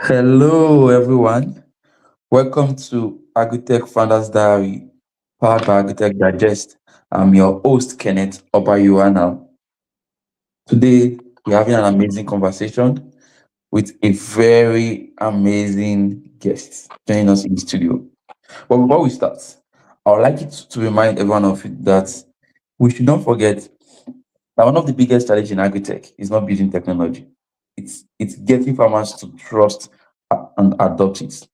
Hello, everyone. Welcome to AgricTech Founders Diary, powered by AgricTech Digest. I'm your host, Kenneth Obayuana. Today, we're having an amazing conversation with a very amazing guest joining us in the studio. But before we start, I would like you to remind everyone of it that we should not forget that one of the biggest challenges in agritech is not building technology. It's getting farmers to trust and adopt it.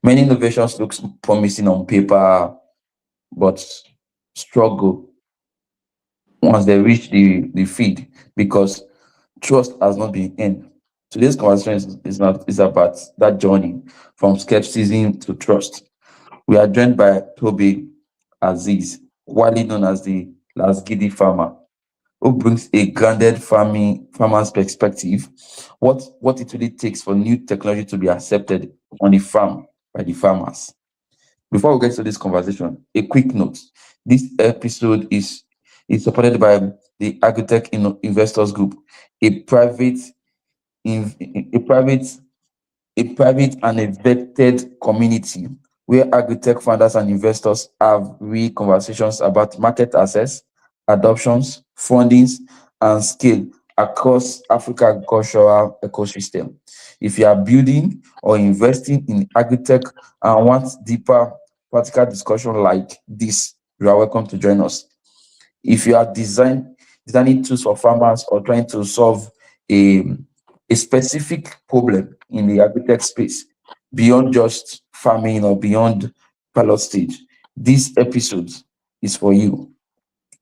Many innovations look promising on paper, but struggle once they reach the feed because trust has not been earned. Today's conversation is about that journey from skepticism to trust. We are joined by Toby Aziz, widely known as the last giddy farmer, who brings a grounded farmer's perspective, what it really takes for new technology to be accepted on the farm by the farmers. Before we get to this conversation, a quick note. This episode is supported by the AgricTech Investors Group, a private in, a private a private and a vetted community where agri-tech founders and investors have real conversations about market access, adoptions, fundings, and scale across Africa agricultural ecosystem. If you are building or investing in agri-tech and want deeper practical discussion like this, you are welcome to join us. If you are designing tools for farmers or trying to solve a, a specific problem in the agritech space beyond just farming or beyond pilot stage, this episode is for you.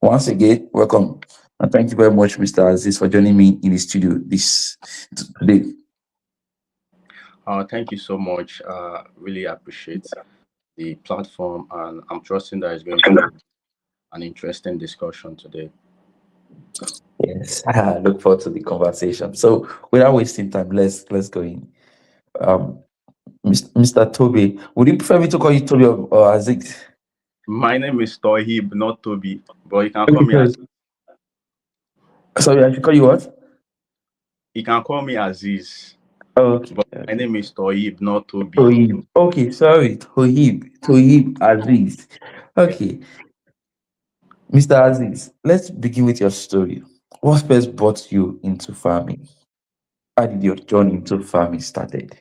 Once again, welcome. And thank you very much, Mr. Aziz, for joining me in the studio today. Thank you so much. Really appreciate the platform, and I'm trusting that it's going to be an interesting discussion today. Yes, I look forward to the conversation. So, without wasting time, let's go in. Um, Mr. Toby, would you prefer me to call you Toby or Aziz? My name is Toheeb, not Toby, but you can call Okay, me as sorry, I should call you what? you can call me Aziz, Okay, but my okay. name is Toheeb, not Toby. Tohib. Okay, sorry, Tohib Aziz. Yeah. Okay, Mr. Aziz, let's begin with your story. What first brought you into farming? How did your journey into farming started?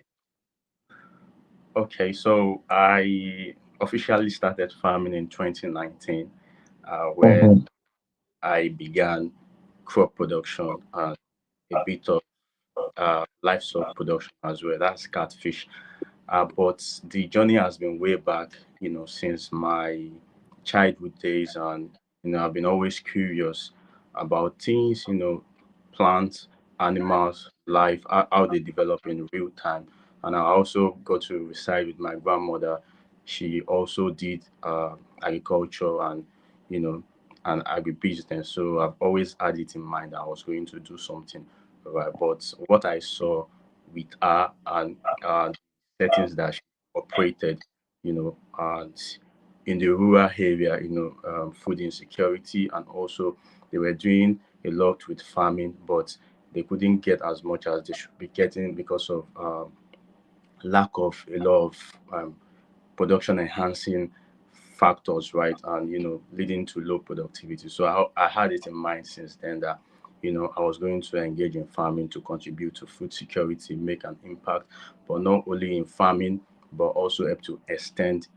Okay, so I officially started farming in 2019, where Mhm. I began crop production and a bit of livestock production as well. That's catfish. But the journey has been way back, since my childhood days, and I've been always curious about things, plants, animals, life, how they develop in real time. And I also got to reside with my grandmother. She also did agriculture and you know and agribusiness. So I've always had it in mind that I was going to do something, right? But what I saw with her and settings that she operated, and in the rural area, food insecurity, and also they were doing a lot with farming, but they couldn't get as much as they should be getting because of lack of a lot of production enhancing factors, right? And leading to low productivity. So I had it in mind since then that I was going to engage in farming to contribute to food security, make an impact, but not only in farming, but also help to extend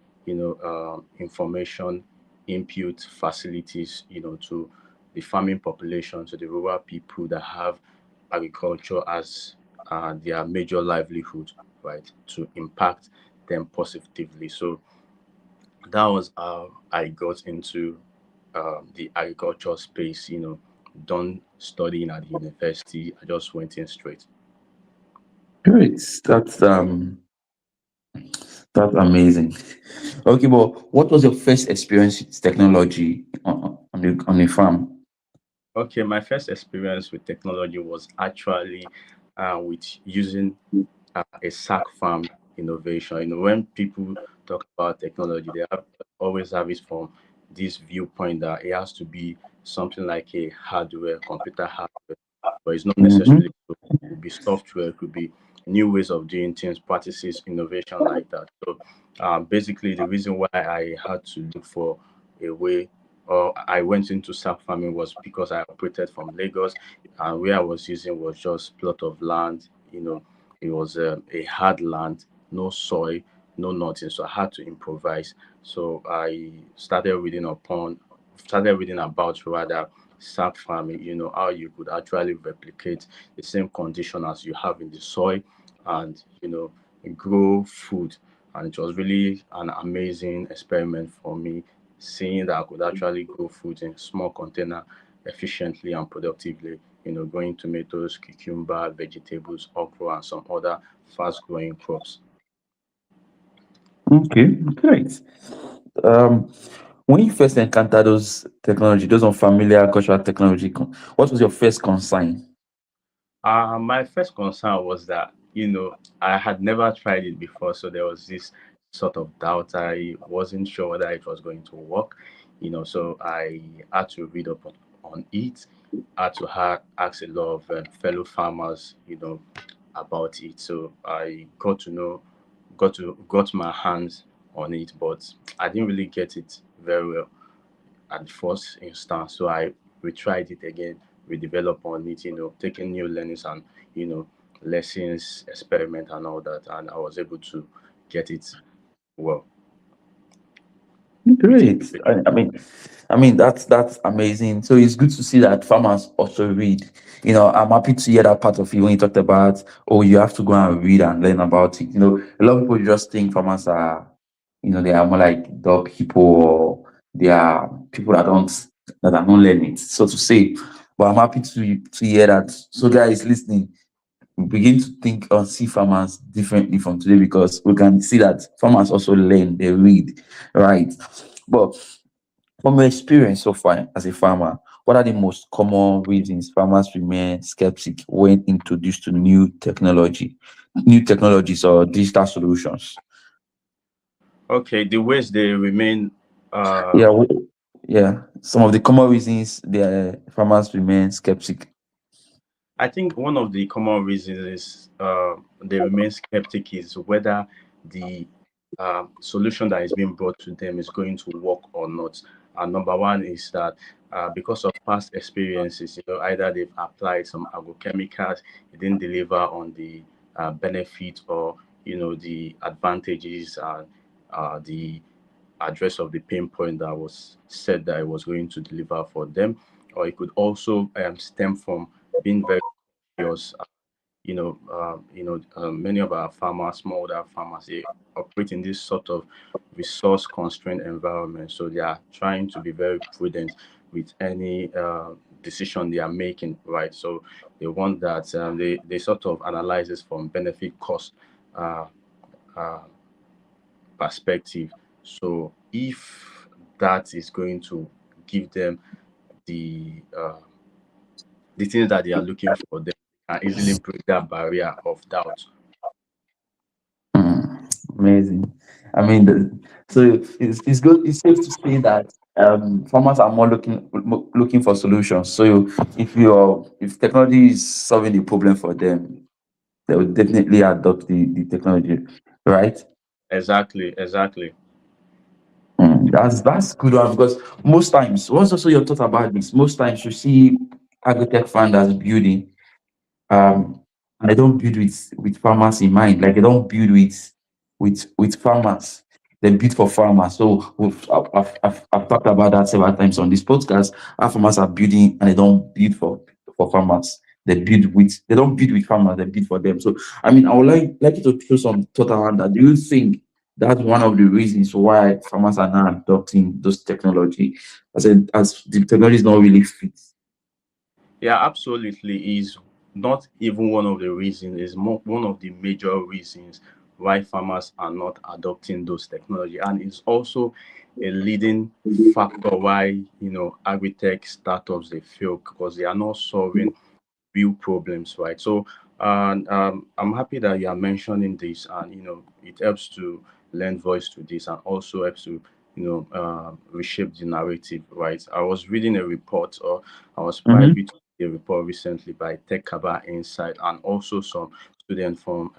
information, input facilities, to the farming population, to the rural people that have agriculture as their major livelihood, right? To impact them positively. So that was how I got into the agriculture space. Done studying at the university, I just went in straight. Great. That's amazing. Okay, but what was your first experience with technology on the farm? Okay, my first experience with technology was actually with using a sack farm innovation. When people talk about technology, they always have it from this viewpoint that it has to be something like a hardware, computer hardware, but it's not Mm-hmm. necessarily so. It could be software, it could be new ways of doing things, practices, innovation like that. So basically, the reason why I had to look for a way, or I went into sack farming, was because I operated from Lagos, and where I was using was just plot of land. It was a hard land, no soil, no nothing. So I had to improvise. So I started reading about rather sack farming. How you could actually replicate the same condition as you have in the soil, and grow food. And it was really an amazing experiment for me, seeing that I could actually grow food in small container efficiently and productively. Growing tomatoes, cucumber, vegetables, okra, and some other fast growing crops. Okay, great. Um, when you first encountered those technology, those unfamiliar cultural technology, what was your first concern? My first concern was that, I had never tried it before, so there was this sort of doubt. I wasn't sure whether it was going to work, so I had to read up on it, had to ask a lot of fellow farmers, about it. So I got my hands on it, but I didn't really get it very well at the first instance. So I we tried it again, we developed on it, taking new learnings and you know lessons, experiment and all that, and I was able to get it well with Great. innovation. I mean that's amazing. So it's good to see that farmers also read. I'm happy to hear that part of you when you talked about, oh, you have to go and read and learn about it. A lot of people just think farmers are, they are more like dog people, or they are people that are not learning, so to say. But I'm happy to hear that. So guys listening, we begin to think or see farmers differently from today, because we can see that farmers also learn, they read, right? But from your experience so far as a farmer, what are the most common reasons farmers remain skeptic when introduced to new technologies or digital solutions? Okay, the ways they remain. Yeah, yeah. Some of the common reasons the farmers remain skeptic. I think one of the common reasons is they remain skeptic is whether the solution that is being brought to them is going to work or not. And number one is that because of past experiences, either they've applied some agrochemicals, it didn't deliver on the benefit, or the advantages and the address of the pain point that was said that it was going to deliver for them. Or it could also stem from being very curious. Many of our farmers, smallholder farmers, they operate in this sort of resource constrained environment. So they are trying to be very prudent with any decision they are making, right? So they want that they sort of analyze this from benefit cost uh, uh, perspective. So if that is going to give them the things that they are looking for, they can easily break that barrier of doubt. Hmm, amazing. So it's good. It's safe to say that farmers are more looking for solutions. So if technology is solving the problem for them, they will definitely adopt the technology, right? Exactly, exactly. That's good one, because most times, what's also your thought about this? Most times you see agritech founders building, um and they don't build with farmers in mind. Like, they don't build with farmers, they build for farmers. So I've talked about that several times on this podcast. How farmers are building and they don't build for farmers, they don't build with farmers, they build for them. So I would like you to throw some thought around that. Do you think that's one of the reasons why farmers are now adopting those technology, as the technology is not really fit? Yeah, absolutely. Is not even one of the reasons, is more one of the major reasons why farmers are not adopting those technology. And it's also a leading factor why, agri-tech startups they fail, because they are not solving real problems, right? So, and I'm happy that you are mentioning this, and it helps to lend voice to this, and also helps to reshape the narrative, right? I was reading a report, or I was Mm-hmm. privy to a report recently by Tech Kaba Insight, and also some student from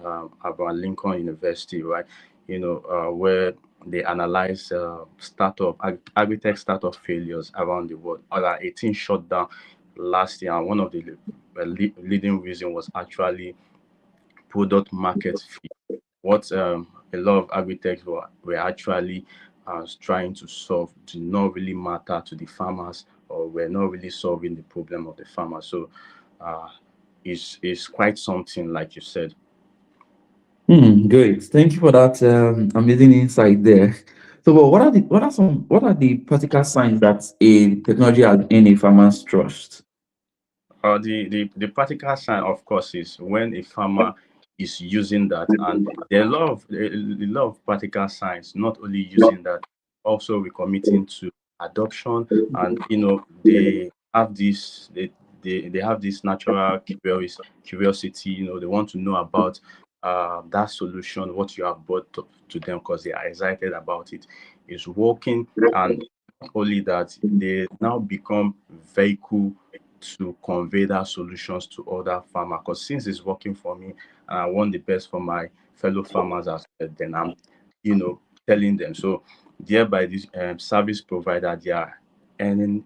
Abraham Lincoln University, right? Where they analyze agritech startup failures around the world. Other 18 shut down last year, and one of the leading reason was actually product market fit. What a lot of agritechs were actually trying to solve did not really matter to the farmers, or were not really solving the problem of the farmer. So uh, it's quite something, like you said. Great. Thank you for that amazing insight there. So, but what are the practical signs that a technology has in a farmer's trust? The practical sign, of course, is when a farmer is using that, and there are a lot of practical signs. Not only using that, also recommitting to adoption, and they have this they have this natural curiosity. They want to know about that solution, what you have brought to them, because they are excited about it. Is working, and not only that, they now become vehicle to convey that solutions to other farmers. Because since it's working for me and I want the best for my fellow farmers as well, then I'm, telling them. So thereby this service provider, they are earning,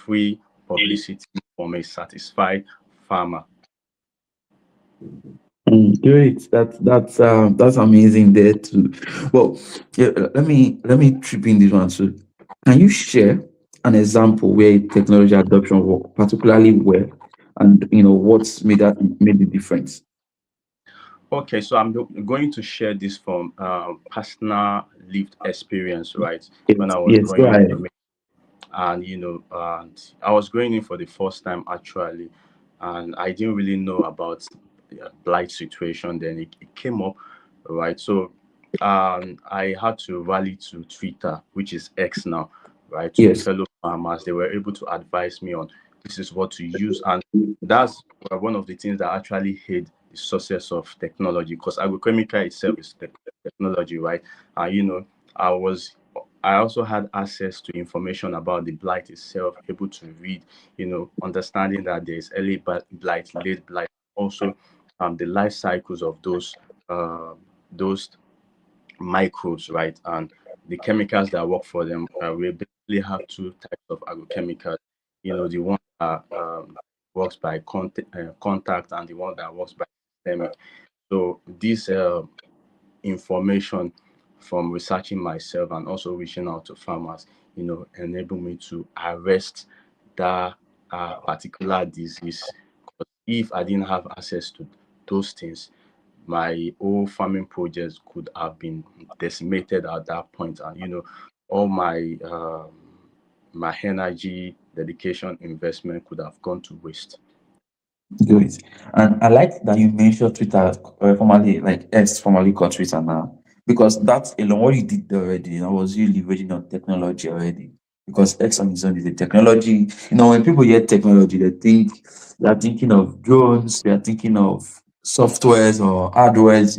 free publicity from a satisfied farmer. Great. That's amazing there too. Well, yeah, let me trip in this one too. Can you share an example where technology adoption worked particularly well, and what's made the difference? Okay, so I'm going to share this from personal lived experience, right? When Yes, I was yes, go going ahead. and and I was going in for the first time actually, and I didn't really know about the blight situation. Then it came up, right? So I had to rally to Twitter, which is X now, right? To Yes. fellow farmers, they were able to advise me on this is what to use, and that's one of the things that actually hid the success of technology, because agrochemical itself is technology, right? And I was I also had access to information about the blight itself, able to read, understanding that there is early blight, late blight, also the life cycles of those microbes, right? And the chemicals that work for them. We basically have two types of agrochemicals. The one that works by contact, and the one that works by systemic. So this information from researching myself and also reaching out to farmers, enable me to arrest that particular disease. 'Cause if I didn't have access to those things, my whole farming projects could have been decimated at that point, and all my energy, dedication, investment could have gone to waste. Great. And I like that you mentioned Twitter, formerly like X, formerly called Twitter now, because that's alone what you did there already. Was you leveraging on technology already? Because X on its own is a technology. When people hear technology, they are thinking of drones, they are thinking of softwares or hardwares,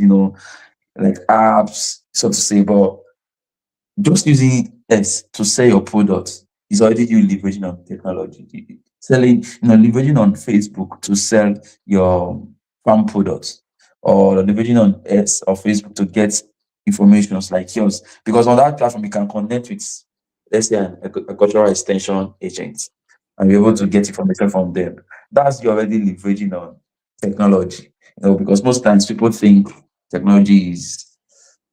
like apps, so to say. But just using X to sell your products is already you leveraging on technology. Selling, leveraging on Facebook to sell your farm products, or leveraging on X or Facebook to get information like yours. Because on that platform, you can connect with, let's say, an agricultural extension agent, and be able to get information from them. That's you already leveraging on technology. Because most times people think technology is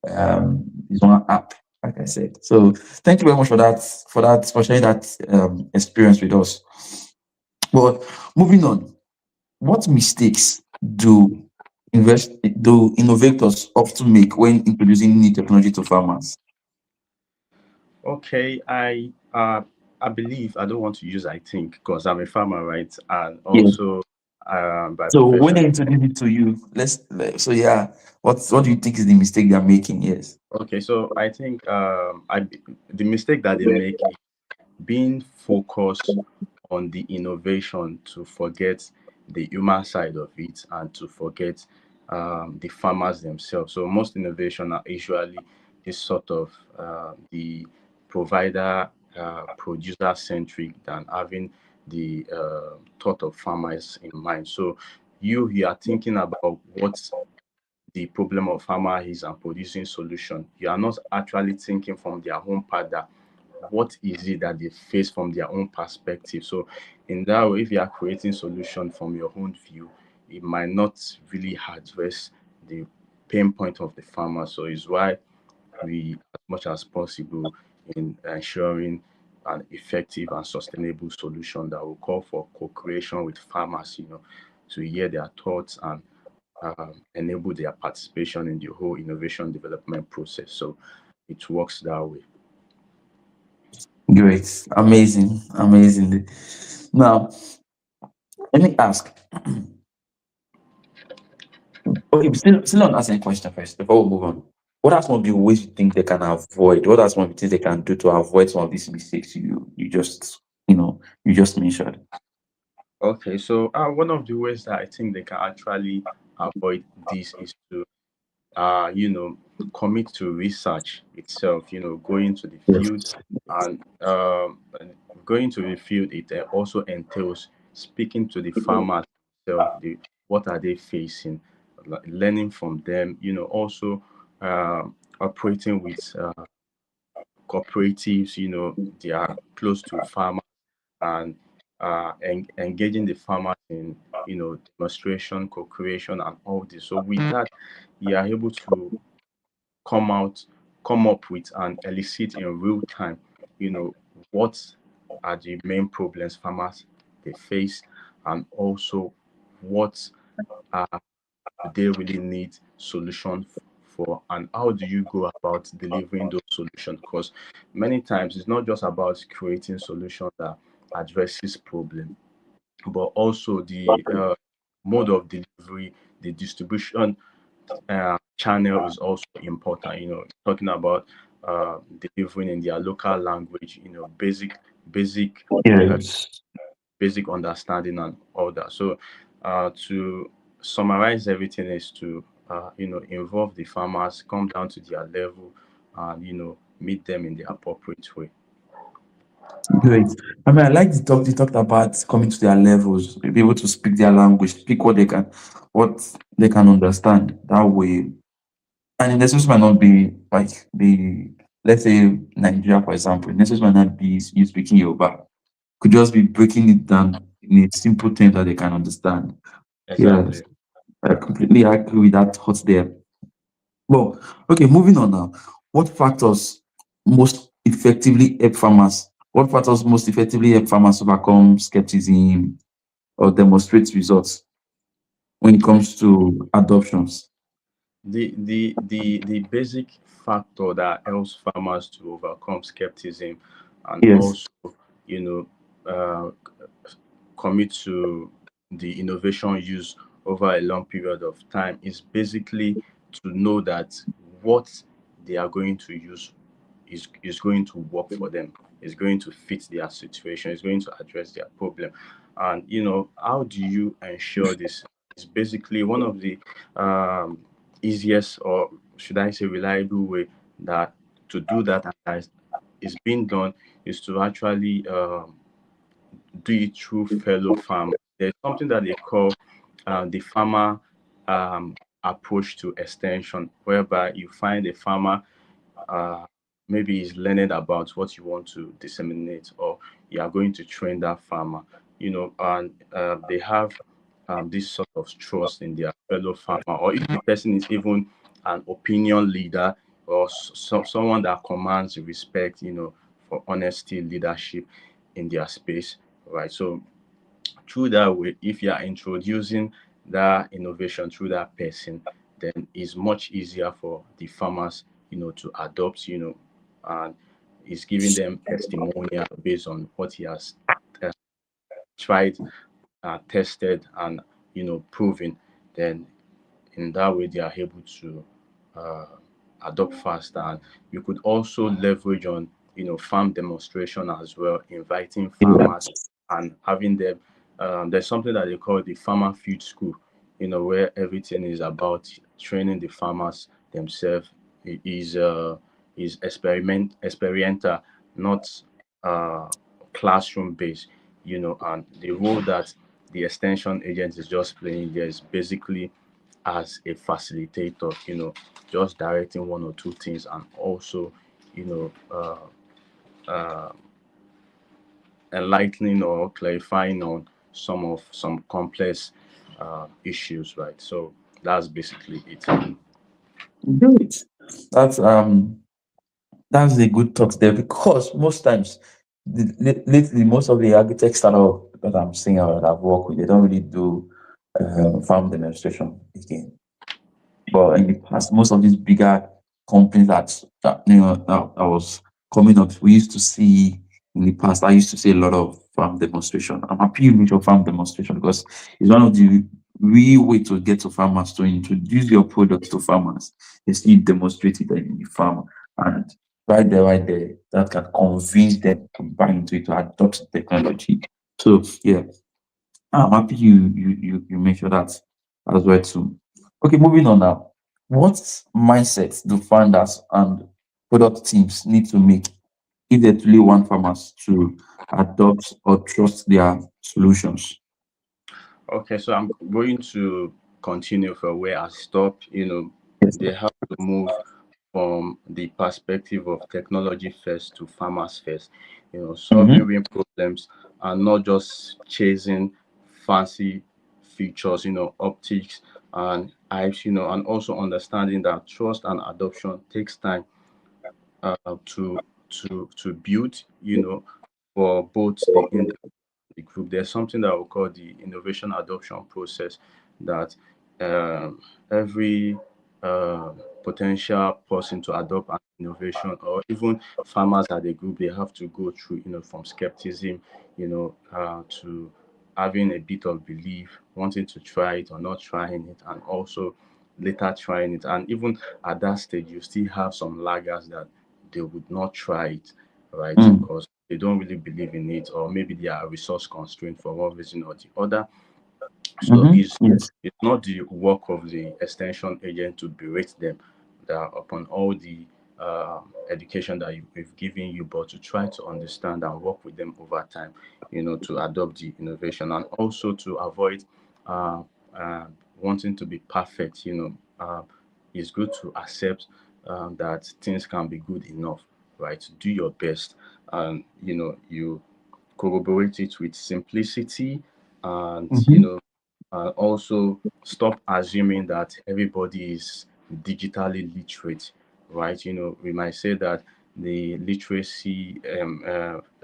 one app, like I said. So thank you very much for sharing that experience with us. But moving on, what mistakes do do innovators often make when introducing new technology to farmers? Okay, I believe, I don't want to use I think, because I'm a farmer, right? And Yeah. also by So when profession. they introduce it to you, so yeah, what do you think is the mistake they're making? Yes. Okay, so I think the mistake that they make is being focused on the innovation to forget the human side of it, and to forget the farmers themselves. So most innovation are usually this sort of the provider producer centric than having the thought of farmers in mind. So you are thinking about what the problem of farmer is and producing solution. You are not actually thinking from their own part that what is it that they face from their own perspective. So in that way, if you are creating solution from your own view, it might not really address the pain point of the farmer. So it's why we, as much as possible, in ensuring an effective and sustainable solution that will call for co-creation with farmers, to hear their thoughts and enable their participation in the whole innovation development process. So it works that way. Great. Amazing. Amazing. Now, let me ask. Okay, still on asking question first before we move on. What are some of the ways you think they can avoid? What are some of the things they can do to avoid some of these mistakes you just mentioned? Okay, so one of the ways that I think they can actually avoid this is to, you know, commit to research itself. Going to the field, Yes. and going to the field, it also entails speaking to the farmers themselves. What are they facing? Learning from them. Also operating with cooperatives. They are close to farmers and engaging the farmers in demonstration, co-creation, and all this. So with that, you are able to come out, come up with and elicit in real time, you know, what are the main problems farmers they face, and also what uh, do they really need solution for, and how do you go about delivering those solutions? Because many times it's not just about creating solutions that addresses problem, but also the mode of delivery, the distribution channel is also important. Talking about delivering in their local language, basic, uh, Yes. basic understanding and all that. So, to summarize everything is to involve the farmers, come down to their level, and meet them in the appropriate way. Great. I mean, I like the talk. They talked about coming to their levels, be able to speak their language, speak what they can understand. That way, and the necessary might not be like let's say Nigeria, for example. The necessary might not be you speaking Yoruba. Could just be breaking it down in a simple term that they can understand. Yes, Exactly. I completely agree with that thought there. Well, okay, moving on now. What factors most effectively help farmers? What factors most effectively help farmers overcome skepticism or demonstrate results when it comes to adoptions? The basic factor that helps farmers to overcome skepticism and Yes, also you know uh, commit to the innovation use over a long period of time is basically to know that what they are going to use is going to work for them, is going to fit their situation, is going to address their problem. And how do you ensure this? Is basically one of the um, easiest, or should I say reliable way that to do that, and that is being done, is to actually do it through fellow farmers. There's something that they call the farmer um, approach to extension, whereby you find a farmer, uh, maybe he's learning about what you want to disseminate, or you are going to train that farmer, and they have this sort of trust in their fellow farmer, or if the person is even an opinion leader, or someone that commands respect, for honesty, leadership in their space, right? So through that way, if you are introducing that innovation through that person, then it's much easier for the farmers, to adopt, and it's giving them testimonial based on what he has uh, tried, tested, and proven. Then in that way, they are able to uh, adopt faster. And you could also leverage on farm demonstration as well, inviting farmers yes, and having them. There's something that they call the farmer field school, where everything is about training the farmers themselves. It is experimental, not uh, classroom based. And the role that the extension agent is just playing there is basically as a facilitator, just directing one or two things, and also, you know, enlightening or clarifying on some complex issues, right? So that's basically it. Great. That's that's a good thought there, because most times, lately, most of the architect startup that I'm seeing or that I've worked with, they don't really do farm demonstration again. But in the past, most of these bigger companies that was coming up, we used to see in the past. I used to see a lot of farm demonstration. I'm happy you mentioned farm demonstration, because it's one of the real way to get to farmers, to introduce your product to farmers. Is you demonstrate it in the farm, and right there, that can convince them to buy into it, to adopt the technology. So yeah, I'm happy you mentioned that as well too. Okay, moving on now. What mindset do founders and product teams need to make if they truly want farmers to adopt or trust their solutions? Okay, so I'm going to continue from where I stopped. Yes. They have to move from the perspective of technology first to farmers first. Solving Mm-hmm. real problems and not just chasing fancy features, optics and hypes, and also understanding that trust and adoption takes time to build, for both the group. There's something that we call the innovation adoption process that every uh, potential person to adopt an innovation, or even farmers at the group, they have to go through, from skepticism, to having a bit of belief, wanting to try it or not trying it, and also later trying it. And even at that stage, you still have some laggers that they would not try it, right? Mm. Because they don't really believe in it, or maybe they are resource constrained for one reason or the other. So Mm-hmm. Yes. it's not the work of the extension agent to berate them that upon all the education that we've given you, but to try to understand and work with them over time, to adopt the innovation, and also to avoid uh, uh, wanting to be perfect. It's good to accept that things can be good enough, right? Do your best, and you corroborate it with simplicity, and Mm-hmm. also stop assuming that everybody is digitally literate, right? We might say that the literacy,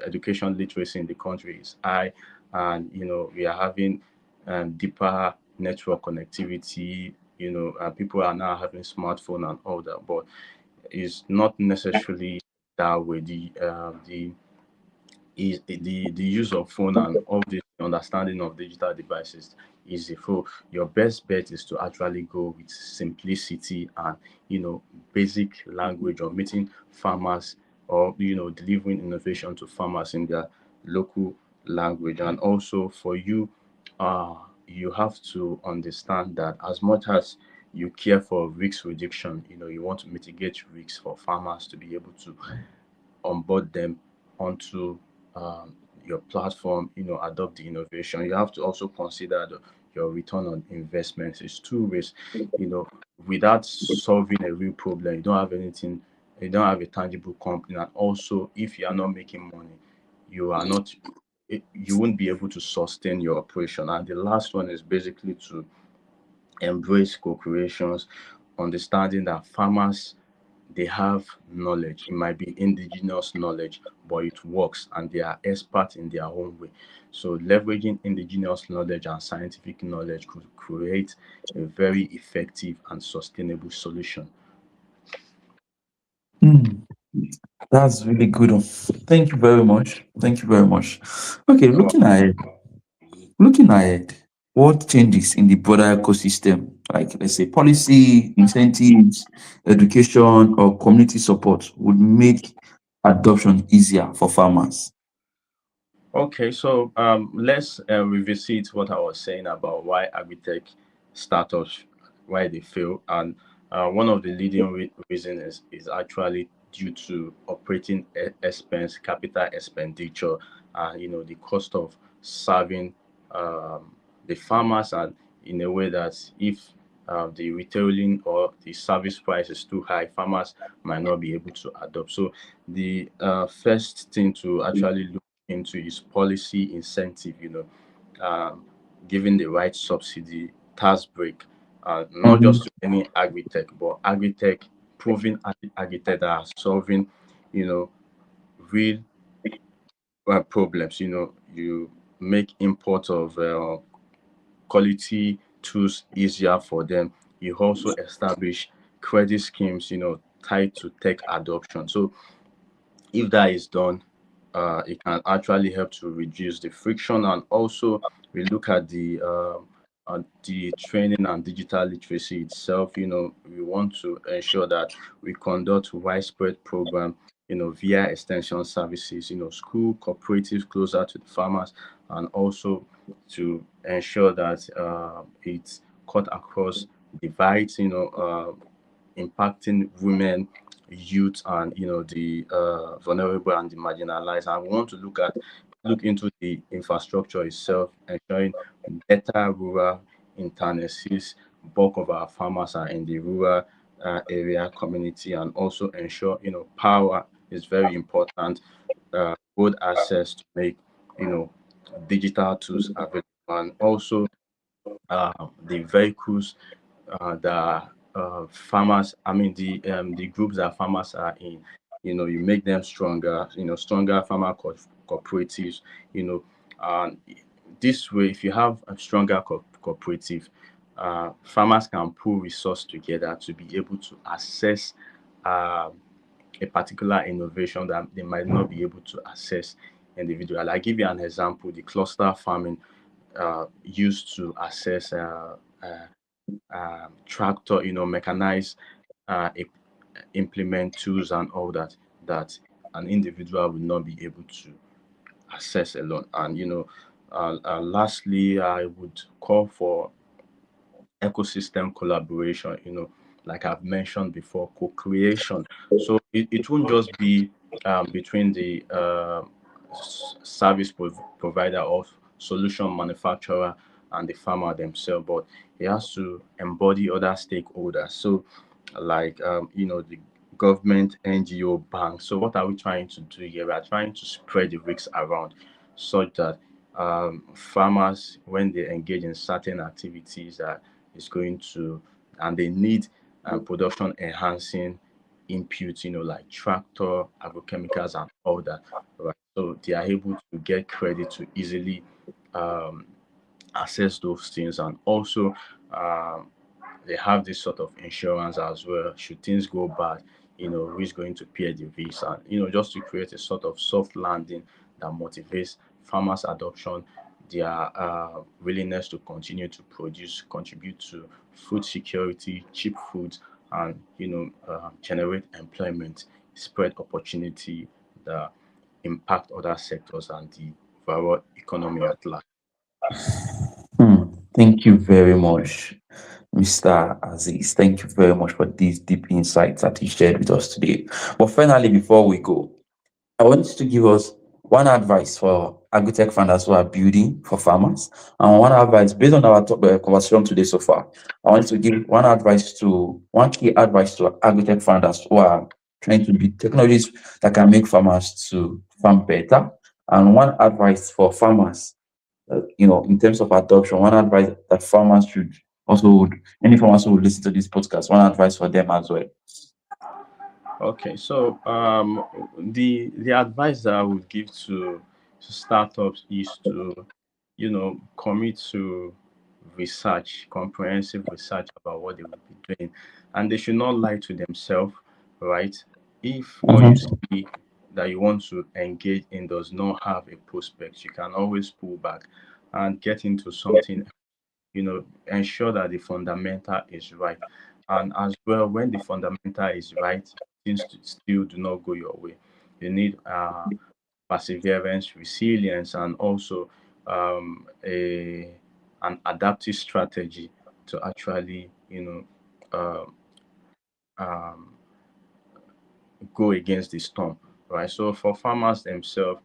education literacy in the country is high, and we are having deeper network connectivity. People are now having smartphone and all that, but it's not necessarily that way. The use of phone and all the understanding of digital devices is the full. Your best bet is to actually go with simplicity and basic language, or meeting farmers, or delivering innovation to farmers in their local language. And also for you, you have to understand that as much as you care for risk reduction, you want to mitigate risks for farmers to be able to onboard them onto your platform, adopt the innovation. You have to also consider your return on investment. It's two ways, you know, without solving a real problem, you don't have anything, you don't have a tangible company. And also, if you are not making money, you are not, you won't be able to sustain your operation. And the last one is basically to embrace co-creations, understanding that farmers, they have knowledge. It might be indigenous knowledge, but it works, and they are experts in their own way. So leveraging indigenous knowledge and scientific knowledge could create a very effective and sustainable solution. Mm. That's really good. Thank you very much. Thank you very much. Okay, No, looking ahead, what changes in the broader ecosystem, like let's say policy, incentives, education, or community support, would make adoption easier for farmers? okay, so let's revisit what I was saying about why agritech startups, why they fail. And one of the leading reasons is actually due to operating expense, capital expenditure, and the cost of serving the farmers, and in a way that if the retailing or the service price is too high, farmers might not be able to adopt. So the first thing to actually look into is policy incentive, giving the right subsidy, tax break, not just Mhm. to any agri-tech, but agri-tech, proven agri-tech that are solving, you know, real problems. You make import of quality tools easier for them. You also establish credit schemes, tied to tech adoption. So if that is done, it can actually help to reduce the friction. And also we look at the training and digital literacy itself. We want to ensure that we conduct widespread program, via extension services, school cooperatives closer to the farmers, and also to ensure that it's cut across divides, impacting women, youth, and the vulnerable and the marginalized. And we want to look into the infrastructure itself, ensuring better rural internet, since bulk of our farmers are in the rural area community, and also ensure power is very important. Good access to make you know digital tools available, and also the vehicles that farmers, I mean the groups that farmers are in, you make them stronger, stronger farmer cooperatives, you know, and this way, if you have a stronger cooperative, farmers can pull resource together to be able to assess uh, a particular innovation that they might not be able to access individually. I give you an example: the cluster farming used to access tractor, mechanize, i- implement tools and all that, that an individual will not be able to access alone. And lastly, I would call for ecosystem collaboration, like I've mentioned before, co-creation. So it won't just be between the service provider or solution manufacturer and the farmer themselves, but it has to embody other stakeholders. So, like, the government, NGO, banks. So, what are we trying to do here? We are trying to spread the risks around such that farmers, when they engage in certain activities that is going to, and they need production enhancing inputs, like tractor, agrochemicals, and all that, right? So they are able to get credit to easily um, access those things. And also um, they have this sort of insurance as well. Should things go bad, who's going to pay the fees, and just to create a sort of soft landing that motivates farmers adoption, their willingness to continue to produce, contribute to food security, cheap food, and generate employment, spread opportunity that impact other sectors and the overall economy at large. Hmm. Thank you very much, Mr. Aziz. Thank you very much for these deep insights that you shared with us today. But finally, before we go, I want you to give us one advice for agritech founders who are building for farmers, and one advice based on our conversation today so far. I want you to give one key advice to agritech founders who are trying to build technologies that can make farmers to farm better, and one advice for farmers, in terms of adoption, one advice that farmers should also would any farmers who would listen to this podcast, one advice for them as well. Okay, so the advice that I would give to startups is to commit to research, comprehensive research about what they will be doing, and they should not lie to themselves, right? If what you Mhm. see that you want to engage in does not have a prospect, you can always pull back and get into something, ensure that the fundamental is right. And as well, when the fundamental is right, things still do not go your way. You need perseverance, resilience, and also a an adaptive strategy to actually, um, go against the storm, right? So for farmers themselves,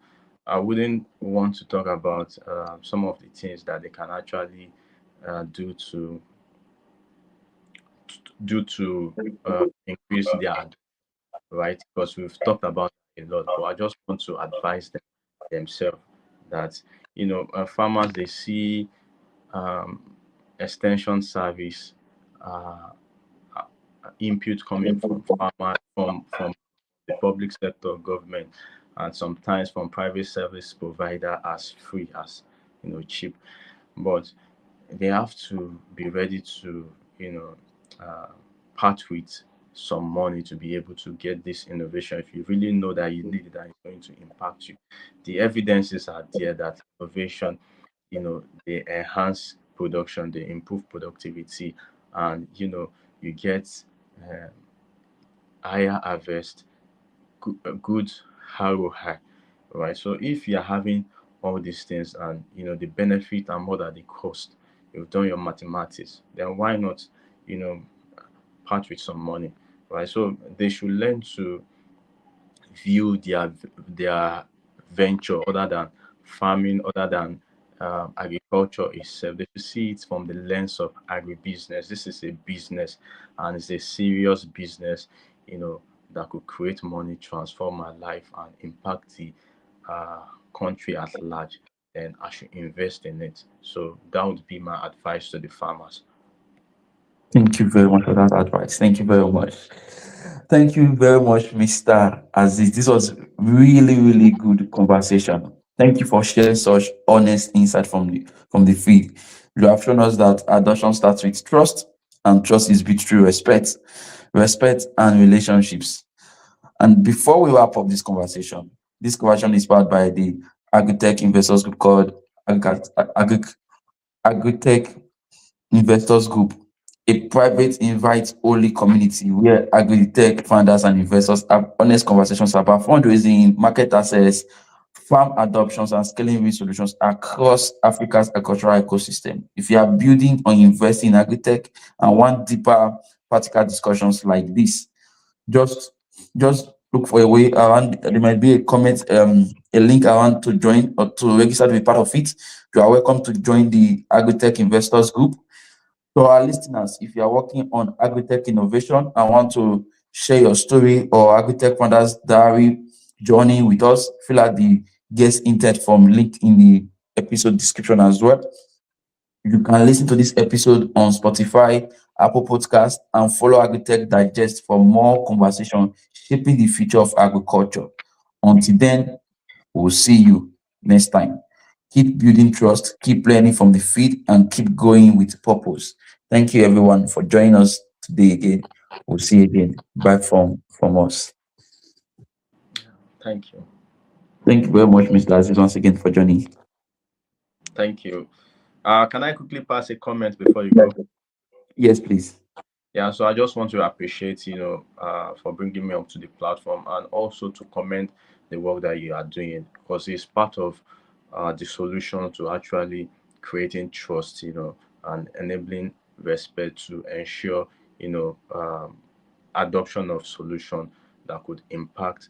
I wouldn't want to talk about some of the things that they can actually do to increase their right? Because we've talked about it a lot, but I just want to advise them themselves that farmers they see um, extension service uh, input coming from farmer from the public sector, government, and sometimes from private service provider as free as cheap, but they have to be ready to uh, part with some money to be able to get this innovation if you really know that you need it and it's going to impact you. The evidences are there that innovation, they enhance production, they improve productivity, and you get uh, higher harvest, good ROI, right? So if you're having all these things and the benefit are more than the cost, you've done your mathematics, then why not, you know, part with some money, right? So they should learn to view their venture other than farming, other than agriculture itself. They should see it from the lens of agribusiness. This is a business, and it's a serious business, that could create money, transform my life, and impact the uh, country at large. Then I should invest in it. So that would be my advice to the farmers. Thank you very much for that advice. Thank you very much. Thank you very much, Mr. Aziz. This was really, really good conversation. Thank you for sharing such honest insight from the feed. You have shown us that adoption starts with trust, and trust is built through respect and relationships. And before we wrap up this conversation is powered by the AgrITech Investors Group called AgrITech Investors Group, a private invite-only community where agri-tech founders and investors have honest conversations about fundraising, market access, farm adoptions, and scaling real solutions across Africa's agricultural ecosystem. If you are building or investing in agri-tech and want deeper practical discussions like this, just just look for a way around. There might be a comment, a link around to join or to register to be part of it. You are welcome to join the AgrITech Investors Group. To our listeners, if you are working on agritech innovation and want to share your story or agritech founders diary journey with us, fill out the guest intent form linked in the episode description as well. You can listen to this episode on Spotify, Apple Podcast, and follow Agritech Digest for more conversation shaping the future of agriculture. Until then, we'll see you next time. Keep building trust, keep learning from the feed, and keep going with purpose. Thank you, everyone, for joining us today again. We'll see you again. Bye from us. Thank you. Thank you very much, Mr. Aziz, once again for joining. Thank you. Can I quickly pass a comment before you go? Yes, please. Yeah, so I just want to appreciate, for bringing me up to the platform and also to commend the work that you are doing because it's part of the solution to actually creating trust, and enabling respect to ensure, adoption of solution that could impact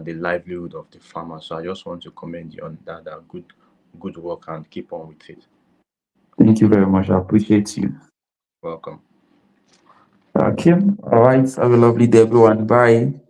the livelihood of the farmer. So I just want to commend you on that good work and keep on with it. Thank you very much. I appreciate you. Welcome. Okay. All right. Have a lovely day, everyone. Bye.